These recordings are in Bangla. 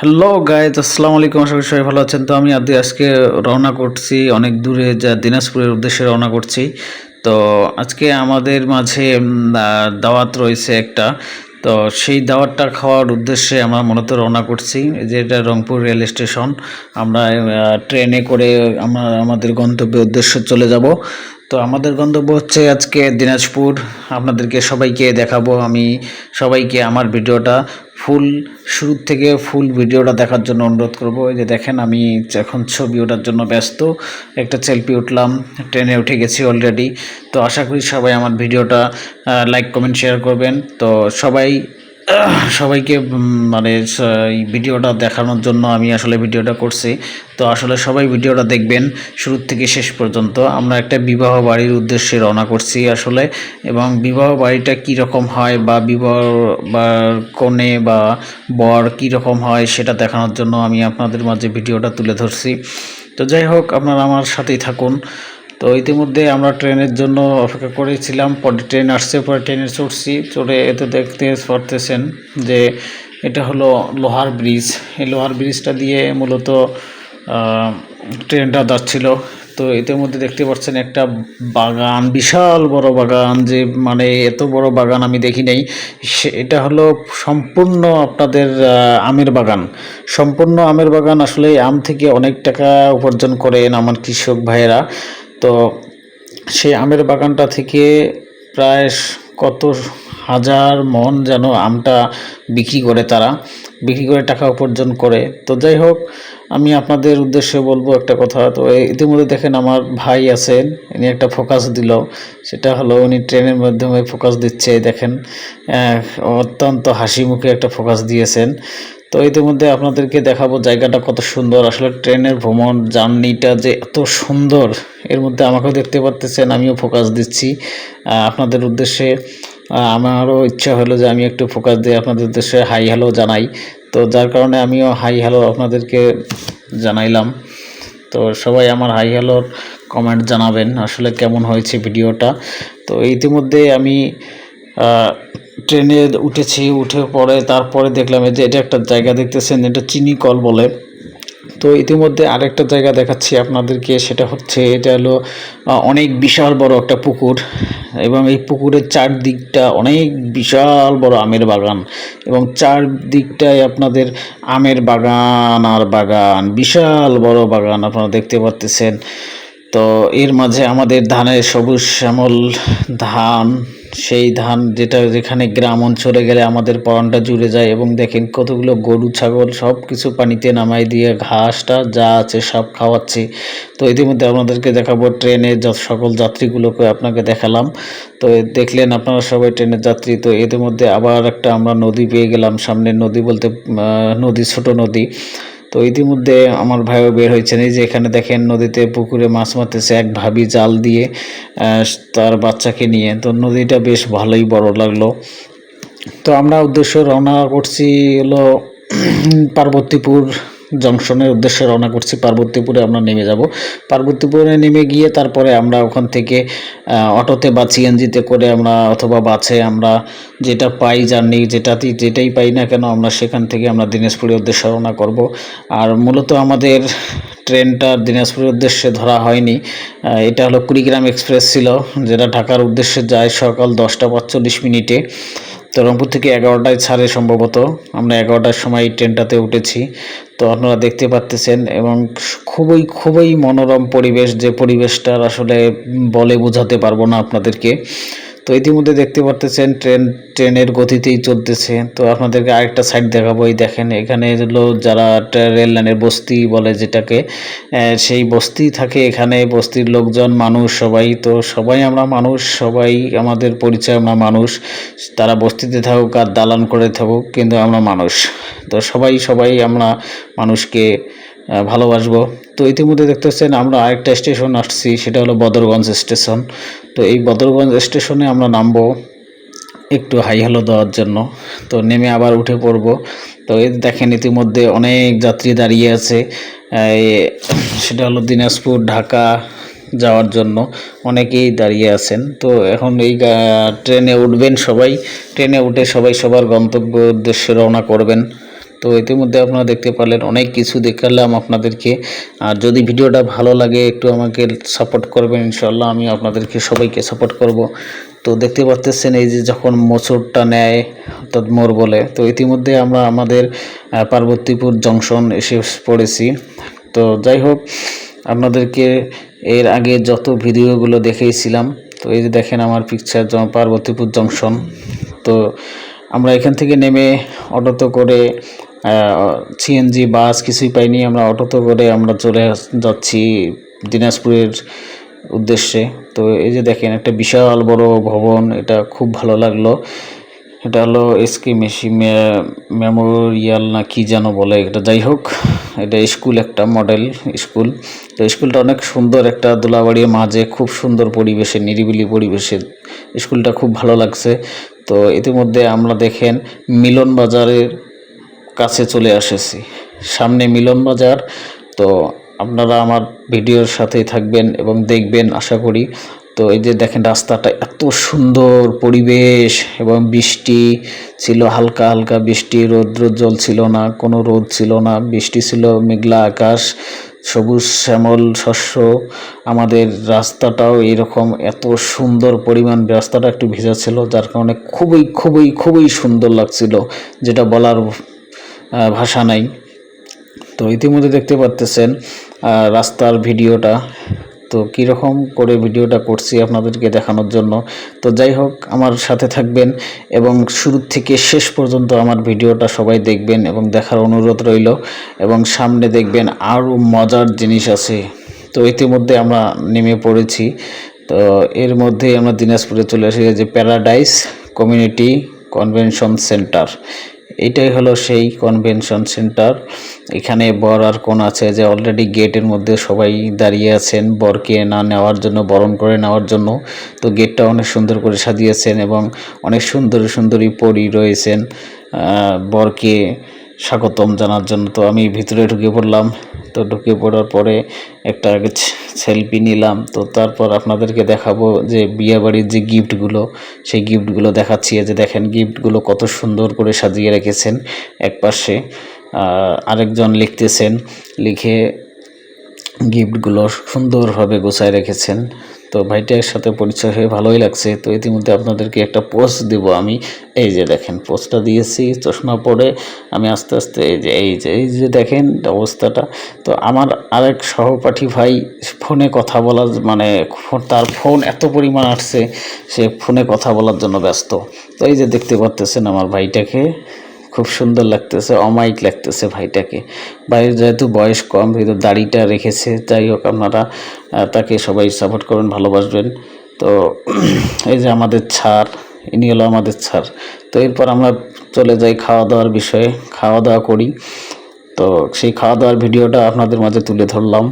হ্যালো গাইজ, আসসালামু আলাইকুম। আশা করি সবাই ভালো আছেন। তো আমি আজকে রওনা করছি অনেক দূরে, যা দিনাজপুরের উদ্দেশ্যে রওনা করছি। তো আজকে আমাদের মাঝে দাওয়াত রয়েছে একটা। তো সেই দাওয়াতটা খাওয়ার উদ্দেশ্যে আমরা মূলত রওনা করছি। যে এটা রংপুর রেল স্টেশন। আমরা ট্রেনে করে আমরা আমাদের গন্তব্যের উদ্দেশ্যে চলে যাব। তো আমাদের গন্তব্য হচ্ছে আজকে দিনাজপুর। আপনাদেরকে সবাইকে দেখাবো আমি, সবাইকে আমার ভিডিওটা ফুল শুরু থেকে ফুল ভিডিওটা দেখার জন্য অনুরোধ করব। এই যে দেখেন, আমি এখন ছবি ওঠার জন্য ব্যস্ত। একটা সেলফি উঠলাম, ট্রেনে উঠে গেছি অলরেডি। তো আশা করি সবাই আমার ভিডিওটা লাইক কমেন্ট শেয়ার করবেন। তো সবাইকে মানে এই ভিডিওটা দেখানোর জন্য আমি আসলে ভিডিওটা করছি। তো আসলে সবাই ভিডিওটা দেখবেন শুরু থেকে শেষ পর্যন্ত। আমরা একটা বিবাহ বাড়ির উদ্দেশ্যে রওনা করছি আসলে, এবং বিবাহ বাড়িটা কী রকম হয় বা বিবাহ বা কনে বা বর কী রকম হয় সেটা দেখানোর জন্য আমি আপনাদের মাঝে ভিডিওটা তুলে ধরছি। তো যাই হোক, আপনারা আমার সাথেই থাকুন। তো ইতিমধ্যে আমরা ট্রেনের জন্য অপেক্ষা করেছিলাম, পরে ট্রেন আসছে, পরে ট্রেনে চড়ে এতে দেখতে পারতেছেন যে এটা হলো লোহার ব্রিজ। এই লোহার ব্রিজটা দিয়ে মূলত ট্রেনটা যাচ্ছিল। তো ইতিমধ্যে দেখতে পাচ্ছেন একটা বাগান, বিশাল বড় বাগান, যে মানে এত বড় বাগান আমি দেখি নাই। এটা হলো সম্পূর্ণ আপনাদের আমের বাগান। সম্পূর্ণ আমের বাগান। আসলে আম থেকে অনেক টাকা উপার্জন করেন আমার কৃষক ভাইয়েরা। তো সেই আমের বাগানটা থেকে প্রায় কত হাজার মন যেন আমটা বিক্রি করে, তারা বিক্রি করে টাকা উপার্জন করে। তো যাই হোক, আমি আপনাদের উদ্দেশ্যে বলবো একটা কথা। তো ইতিমধ্যে দেখেন আমার ভাই আছেন, ইনি একটা ফোকাস দিল। সেটা হলো উনি ট্রেনের মাধ্যমে ফোকাস দিচ্ছে, দেখেন অত্যন্ত হাসি মুখে একটা ফোকাস দিয়েছেন। তো ইতিমধ্যে আপনাদেরকে দেখাবো জায়গাটা কত সুন্দর। আসলে ট্রেনের ভ্রমণ জার্নিটা যে এত সুন্দর, এর মধ্যে আমাকেও দেখতে পাচ্ছেন, আমিও ফোকাস দিচ্ছি আপনাদের উদ্দেশ্যে। আমারও ইচ্ছা হলো যে আমি একটু ফোকাস দিয়ে আপনাদের উদ্দেশ্যে হাই হ্যালো জানাই। তো যার কারণে আমিও হাই হ্যালো আপনাদেরকে জানাইলাম। তো সবাই আমার হাই হ্যালোর কমেন্ট জানাবেন আসলে কেমন হয়েছে ভিডিওটা। তো ইতিমধ্যে আমি ট্রেনে উঠেছি, উঠে পরে তারপরে দেখলাম যে এটা একটা জায়গা দেখতেছেন, এটা চিনি কল বলে। তো ইতিমধ্যে আরেকটা জায়গা দেখাচ্ছি আপনাদেরকে, সেটা হচ্ছে এটা হলো অনেক বিশাল বড় একটা পুকুর, এবং এই পুকুরের চারদিকটা অনেক বিশাল বড় আমের বাগান, এবং চারদিকটায় আপনাদের আমের বাগান আর বাগান, বিশাল বড় বাগান আপনারা দেখতে পাচ্ছেন। তো এর মাঝে আমাদের ধানের সবুজ শ্যামল ধান, সেই ধান যেটা যেখানে গ্রাম অঞ্চলে গেলে আমাদের পরানটা জুড়ে যায়। এবং দেখেন কতগুলো গরু ছাগল সব কিছু পানিতে নামাই দিয়ে ঘাসটা যা আছে সব খাওয়াচ্ছি। তো ইতিমধ্যে আপনাদেরকে দেখাবো ট্রেনের সকল যাত্রীগুলোকে আপনাকে দেখালাম। তো দেখলেন আপনারা সবাই ট্রেনের যাত্রী। তো ইতিমধ্যে আবার একটা আমরা নদী পেয়ে গেলাম সামনে, নদী বলতে নদী, ছোট নদী। তো ইতিমধ্যে আমার ভাইও বের হয়েছেন। এই যে এখানে দেখেন নদীতে পুকুরে মাছ মারতেছে এক ভাবি জাল দিয়ে তার বাচ্চাকে নিয়ে। তো নদীটা বেশ ভালোই বড় লাগলো। তো আমরা উদ্দেশ্য রওনা করছি হলো পার্বতীপুর জংশনের উদ্দেশ্যে রওনা করছি। পার্বতীপুরে আমরা নেমে যাব। পার্বতীপুরে নেমে গিয়ে তারপরে আমরা ওখান থেকে অটোতে বা সিএনজিতে করে আমরা অথবা বাসে আমরা যেটা পাই জার্নি, যেটাই পাই না কেন আমরা সেখান থেকে আমরা দিনাজপুরের উদ্দেশ্যে রওনা করব। আর মূলত আমাদের ট্রেনটা দিনাজপুরের উদ্দেশ্যে ধরা হয়নি। এটা হলো কুড়িগ্রাম এক্সপ্রেস ছিল, যেটা ঢাকার উদ্দেশ্যে যায় সকাল 10টা 45 মিনিটে। তো রংপুর থেকে 11টায় ছাড়ে সম্ভবত। আমরা 11টার সময় এই ট্রেনটাতে উঠেছি। তো আপনারা দেখতে পাচ্ছেন, এবং খুবই খুবই মনোরম পরিবেশ, যে পরিবেশটার আসলে বলে বোঝাতে পারবো না আপনাদেরকে। তো ইতিমধ্যে দেখতে পাচ্ছেন ট্রেনের গতিতেই চলতেছে। তো আপনাদেরকে আরেকটা সাইড দেখাবো। এই দেখেন, এখানে হলো যারা রেল লাইনের বস্তি বলে যেটাকে, সেই বস্তি থাকে এখানে। বস্তির লোকজন, মানুষ সবাই, তো সবাই আমরা মানুষ, সবাই আমাদের পরিচয় আমরা মানুষ। তারা বস্তিতে থাকুক আর দালান করে থাকুক, কিন্তু আমরা মানুষ। তো সবাই আমরা মানুষকে ভালোবাসবো। তো ইতিমধ্যে দেখতেছেন আমরা আরেকটা স্টেশন আসছি, সেটা হলো বদরগঞ্জ স্টেশন। তো এই বদরগঞ্জ স্টেশনে আমরা নামবো একটু হাই হ্যালো দেওয়ার জন্য। তো নেমে আবার উঠে পড়ব। তো এই দেখেন ইতিমধ্যে অনেক যাত্রী দাঁড়িয়ে আছে, সেটা হলো দিনাজপুর ঢাকা যাওয়ার জন্য অনেকেই দাঁড়িয়ে আছেন। তো এখন এই ট্রেনে উঠবেন সবাই, ট্রেনে উঠে সবাই সবার গন্তব্য উদ্দেশ্যে রওনা করবেন। তো ইতিমধ্যে আপনারা দেখতে পারলেন অনেক কিছু দেখালাম আপনাদেরকে। আর যদি ভিডিওটা ভালো লাগে একটু আমাকে সাপোর্ট করবেন, ইনশাল্লাহ আমি আপনাদেরকে সবাইকে সাপোর্ট করব। তো দেখতে পাচ্ছেন এই যে যখন মোচড়টা নেয় অর্থাৎ মোড় বলে, তো ইতিমধ্যে আমরা আমাদের পার্বতীপুর জংশন এসে পড়েছি। তো যাই হোক, আপনাদেরকে এর আগে যত ভিডিওগুলো দেখিয়েছিলাম, তো এই যে দেখেন আমার পিকচার পার্বতীপুর জংশন। তো আমরা এখান থেকে নেমে অটোতে করে সিএনজি বাস কিছুই পাইনি, আমরা অটোতে করে আমরা চলে যাচ্ছি দিনাজপুরের উদ্দেশ্যে। তো এই যে দেখেন একটা বিশাল বড় ভবন, এটা খুব ভালো লাগলো। এটা হলো এসকে মেমোরিয়াল না কি যেন বলে এটা, যাই হোক এটা স্কুল, একটা মডেল স্কুল। তো স্কুলটা অনেক সুন্দর, একটা দোলাবাড়ির মাঝে খুব সুন্দর পরিবেশে, নিরিবিলি পরিবেশে স্কুলটা খুব ভালো লাগছে। তো ইতিমধ্যে আমরা দেখেন মিলন বাজারের কাছে চলে এসেছি, সামনে মিলন বাজার। তো আপনারা আমার ভিডিওর সাথেই থাকবেন এবং দেখবেন আশা করি। তো এই যে দেখেন রাস্তাটা এত সুন্দর পরিবেশ, এবং বৃষ্টি ছিল, হালকা হালকা বৃষ্টি, রৌদ্র জল ছিল না, কোনো রোদ ছিল না, বৃষ্টি ছিল, মেঘলা আকাশ, সবুজ শ্যামল শস্য। আমাদের রাস্তাটাও এরকম এত সুন্দর পরিমাণ, রাস্তাটা একটু ভেজা ছিল যার কারণে খুবই খুবই খুবই সুন্দর লাগছিল, যেটা বলার ভাষা নাই। তো ইতিমধ্যে দেখতে পাচ্ছেন রাস্তার ভিডিওটা, তো কীরকম করে ভিডিওটা করছি আপনাদেরকে দেখানোর জন্য। তো যাই হোক, আমার সাথে থাকবেন এবং শুরু থেকে শেষ পর্যন্ত আমার ভিডিওটা সবাই দেখবেন এবং দেখার অনুরোধ রইল। এবং সামনে দেখবেন আরও মজার জিনিস আছে। তো ইতিমধ্যে আমরা নেমে পড়েছি। তো এর মধ্যে আমরা দিনাজপুরে চলে এসেছি, যে প্যারাডাইস কমিউনিটি কনভেনশন সেন্টার। এটাই হলো সেই কনভেনশন সেন্টার। এখানে বর আর কোন আছে, যে অলরেডি গেটের মধ্যে সবাই দাঁড়িয়ে আছেন বরকে না নেওয়ার জন্য, বরণ করে নেওয়ার জন্য। তো গেটটা অনেক সুন্দর করে সাজিয়েছেন এবং অনেক সুন্দরী সুন্দরী পরী রয়েছেন বরকে স্বাগতম জানার জন্য। তো আমি ভিতরে ঢুকে পড়লাম। তো ঢুকে পড়ার পরে একটা সেলফি নিলাম। তো তারপর আপনাদেরকে দেখাবো যে বিয়েবাড়ির যে গিফটগুলো, সেই গিফটগুলো দেখাচ্ছি। যে দেখেন গিফটগুলো কত সুন্দর করে সাজিয়ে রেখেছেন। এক পাশে আরেকজন লিখতেছেন, লিখে গিফটগুলো সুন্দরভাবে গোছায় রেখেছেন। তো ভাইটার সাথে পরিচয় হয়ে ভালোই লাগছে। তো ইতিমধ্যে আপনাদেরকে একটা পোস্ট দেব আমি। এই যে দেখেন পোস্টটা দিয়েছি, চশমা পরে আমি আস্তে আস্তে এই যে দেখেন অবস্থাটা। তো আমার আরেক সহপাঠী ভাই ফোনে কথা বলার মানে তার ফোন এত পরিমাণ আসছে, সে ফোনে কথা বলার জন্য ব্যস্ত। তো এই যে দেখতে পাচ্ছেন আমার ভাইটাকে, খুব সুন্দর লাগতেছে, অমায়িক লাগতেছে ভাইটাকে। ভাইয়ের যেহেতু বয়স কম, কিন্তু দাড়িটা রেখেছে। যাই হোক, আপনারা তাকে সবাই সাপোর্ট করবেন, ভালোবাসবেন। তো এই যে আমাদের ছাড়, ইনি হলো আমাদের ছাড়। তো এরপর আমরা চলে যাই খাওয়া দাওয়ার বিষয়ে, খাওয়া দাওয়া করি। তো সেই খাওয়া দাওয়ার ভিডিওটা আপনাদের মাঝে তুলে ধরলাম।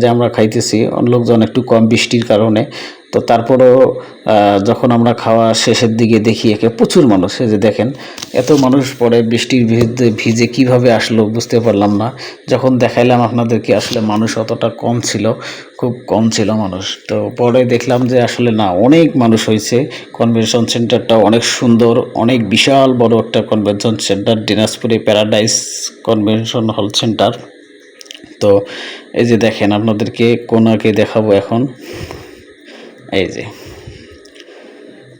যে আমরা খাইতেছি, লোকজন একটু কম বৃষ্টির কারণে। তো তারপরেও যখন আমরা খাওয়া শেষের দিকে দেখি একে প্রচুর মানুষ, এই যে দেখেন এত মানুষ পরে বৃষ্টির ভিজে কিভাবে আসলো বুঝতে পারলাম না। যখন দেখাইলাম আপনাদেরকে, আসলে মানুষ অতটা কম ছিল, খুব কম ছিল মানুষ। তো পরে দেখলাম যে আসলে না, অনেক মানুষ হয়েছে। কনভেনশন সেন্টারটা অনেক সুন্দর, অনেক বিশাল বড় একটা কনভেনশন সেন্টার, দিনাজপুরে প্যারাডাইস কনভেনশন হল সেন্টার। তো এই যে দেখেন আপনাদেরকে কন্যাকে দেখাবো এখন। এই যে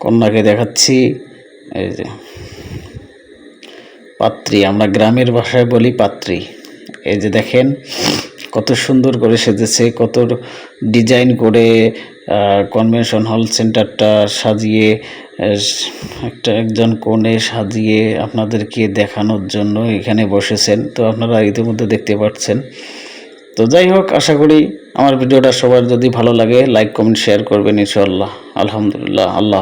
কন্যাকে দেখাচ্ছি, এই যে পাত্রী, আমরা গ্রামের ভাষায় বলি পাত্রী। এই যে দেখেন কত সুন্দর করে সেজেছে, কত ডিজাইন করে কনভেনশন হল সেন্টারটা সাজিয়ে, একজন কনে সাজিয়ে আপনাদেরকে দেখানোর জন্য এখানে বসেছেন। তো আপনারা ইতিমধ্যে দেখতে পাচ্ছেন। তো যাই হোক, আশা করি আমার ভিডিওটা সবার যদি ভালো লাগে লাইক কমেন্ট শেয়ার করবেন ইনশাআল্লাহ। আলহামদুলিল্লাহ। আল্লাহ।